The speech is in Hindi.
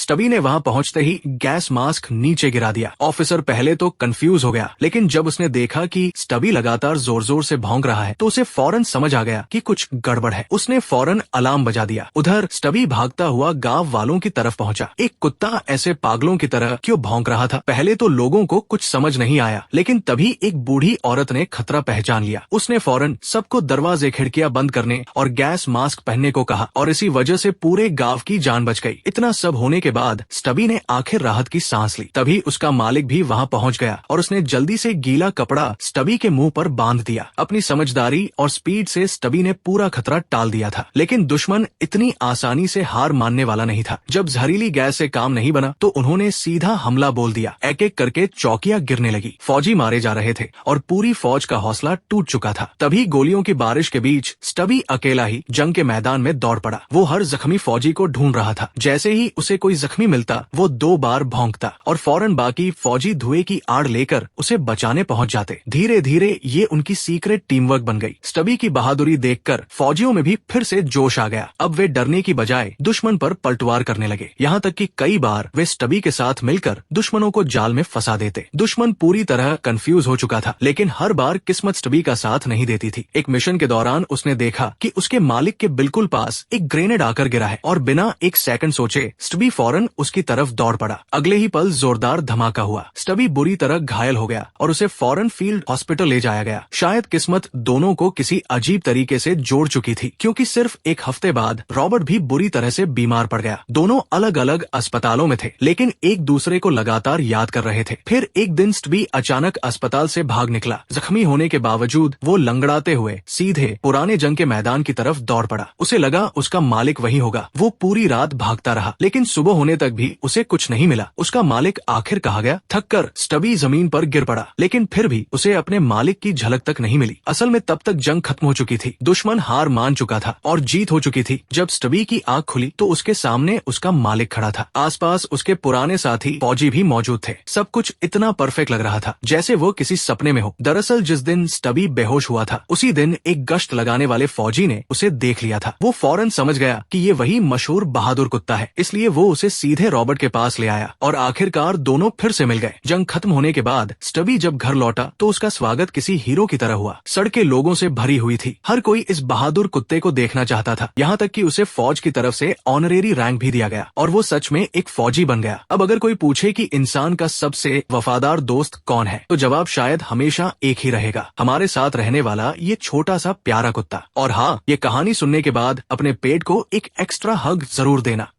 स्टबी ने वहाँ पहुँचते ही गैस मास्क नीचे गिरा दिया। ऑफिसर पहले तो कंफ्यूज हो गया, लेकिन जब उसने देखा कि स्टबी लगातार जोर जोर से भौंक रहा है तो उसे फौरन समझ आ गया कि कुछ गड़बड़ है। उसने फौरन अलार्म बजा दिया। उधर स्टबी भागता हुआ गांव वालों की तरफ पहुंचा। एक कुत्ता ऐसे पागलों की तरह क्यों भौंक रहा था? पहले तो लोगों को कुछ समझ नहीं आया, लेकिन तभी एक बूढ़ी औरत ने खतरा पहचान लिया। उसने फौरन सबको दरवाजे खिड़कियां बंद करने और गैस मास्क पहनने को कहा और इसी वजह से पूरे गांव की जान बच गई। इतना सब होने के बाद स्टबी ने आखिर राहत की सांस ली। तभी उसका मालिक भी वहां पहुंच गया और उसने जल्दी से गीला कपड़ा स्टबी के मुंह पर बांध दिया। अपनी समझदारी और स्पीड से स्टबी ने पूरा खतरा टाल दिया था, लेकिन दुश्मन इतनी आसानी से हार मानने वाला नहीं था। जब जहरीली गैस से काम नहीं बना तो उन्होंने सीधा हमला बोल दिया। एक एक करके चौकियां गिरने लगी, फौजी मारे जा रहे थे और पूरी फौज का हौसला टूट चुका था। तभी गोलियों की बारिश के बीच स्टबी अकेला ही जंग के मैदान में दौड़ पड़ा। वो हर जख्मी फौजी को ढूंढ रहा था। जैसे ही उसे कोई जख्मी मिलता वो 2 बार भौंकता और फौरन बाकी फौजी धुएं की आड़ लेकर उसे बचाने पहुंच जाते। धीरे धीरे ये उनकी सीक्रेट टीम वर्क बन गई। स्टबी की बहादुरी देखकर फौजियों में भी फिर से जोश आ गया। अब वे डरने की बजाय दुश्मन पर पलटवार करने लगे। यहाँ तक कि कई बार वे स्टबी के साथ मिलकर दुश्मनों को जाल में फंसा देते। दुश्मन पूरी तरह कंफ्यूज हो चुका था, लेकिन हर बार किस्मत स्टबी का साथ नहीं देती थी। एक मिशन के दौरान उसने देखा कि उसके मालिक के बिल्कुल पास एक ग्रेनेड आकर गिरा है और बिना एक सेकंड सोचे स्टबी फौरन उसकी तरफ दौड़ पड़ा। अगले ही पल जोरदार धमाका हुआ। स्टबी बुरी तरह घायल हो गया और उसे फौरन फील्ड हॉस्पिटल ले जाया गया। शायद किस्मत दोनों को किसी अजीब तरीके से जोड़ चुकी थी, क्योंकि सिर्फ एक हफ्ते बाद रॉबर्ट भी बुरी तरह से बीमार पड़ गया। दोनों अलग अलग अस्पतालों में थे, लेकिन एक दूसरे को लगातार याद कर रहे थे। फिर एक दिन स्टबी अचानक अस्पताल से भाग निकला। जख्मी होने के बावजूद वो लंगड़ाते हुए सीधे पुराने जंग के मैदान की तरफ दौड़ पड़ा। उसे लगा उसका मालिक वही होगा। वो पूरी रात भागता रहा, लेकिन सुबह होने तक भी उसे कुछ नहीं मिला। उसका मालिक आखिर कहाँ गया? थककर स्टबी जमीन पर गिर पड़ा, लेकिन फिर भी उसे अपने मालिक की झलक तक नहीं मिली। असल में तब तक जंग खत्म हो चुकी थी। दुश्मन हार मान चुका था और जीत हो चुकी थी। जब स्टबी की आंख खुली तो उसके सामने उसका मालिक खड़ा था। आसपास उसके पुराने साथी फौजी भी मौजूद थे। सब कुछ इतना परफेक्ट लग रहा था जैसे वो किसी सपने में हो। दरअसल जिस दिन स्टबी बेहोश हुआ था उसी दिन एक गश्त लगाने वाले फौजी ने उसे देख लिया था। वो फौरन समझ गया कि ये वही मशहूर बहादुर कुत्ता है, इसलिए वो उसे सीधे रॉबर्ट के पास ले आया और आखिरकार दोनों फिर से मिल गए। जंग खत्म होने के बाद स्टबी जब घर लौटा तो उसका स्वागत किसी हीरो की तरह हुआ। सड़कें लोगों से भरी हुई थी। हर कोई इस बहादुर कुत्ते को देखना चाहता था। यहाँ तक कि उसे फौज की तरफ से ऑनरेरी रैंक भी दिया गया और वो सच में एक फौजी बन गया। अब अगर कोई पूछे कि इंसान का सबसे वफादार दोस्त कौन है, तो जवाब शायद हमेशा एक ही रहेगा, हमारे साथ रहने वाला ये छोटा सा प्यारा कुत्ता। और हाँ, ये कहानी सुनने के बाद अपने पेट को एक एक्स्ट्रा हग जरूर देना।